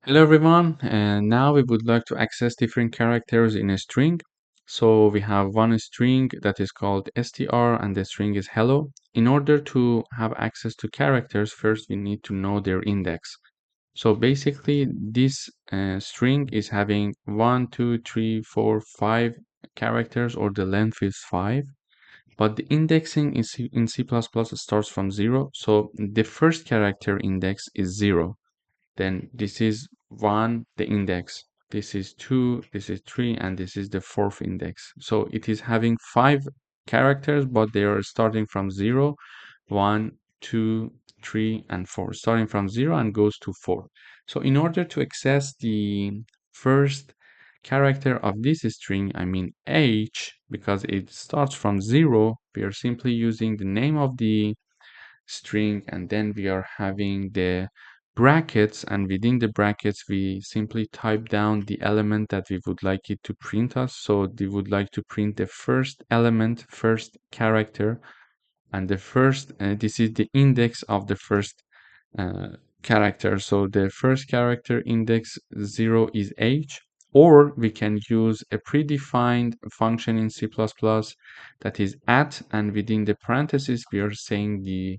Hello everyone, and now we would like to access different characters in a string. So we have one string that is called str and the string is hello. In order to have access to characters, first we need to know their index. So basically this string is having 1, 2, 3, 4, 5 characters, or the length is 5. But the indexing in C++ starts from 0. So the first character index is 0. Then this is 1, the index. This is 2, this is 3, and this is the fourth index. So it is having 5 characters, but they are starting from 0, 1, 2, 3, and 4. Starting from 0 and goes to 4. So in order to access the first character of this string, I mean h, because it starts from 0, we are simply using the name of the string, and then we are having the brackets, and within the brackets we simply type down the element that we would like it to print us. So we would like to print the first element, first character, and the first this is the index of the first uh, character. So the first character index 0 is h, or we can use a predefined function in C++ that is at, and within the parentheses we are saying the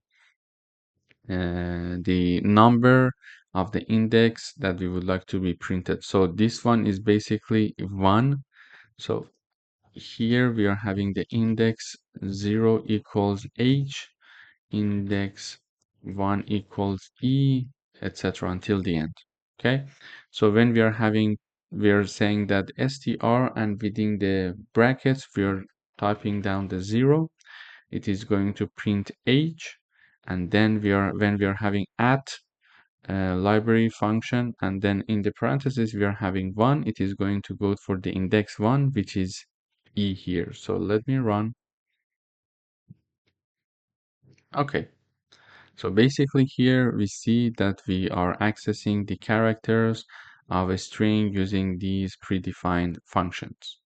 number of the index that we would like to be printed. So this one is basically 1. So here we are having the index 0 equals h, index 1 equals e, etc. until the end. Okay, so when we are saying that str, and within the brackets we are typing down the 0, it is going to print h, and then when we are having at library function, and then in the parentheses we are having 1, it is going to go for the index 1, which is e here. So let me run. Okay, so basically here we see that we are accessing the characters of a string using these predefined functions.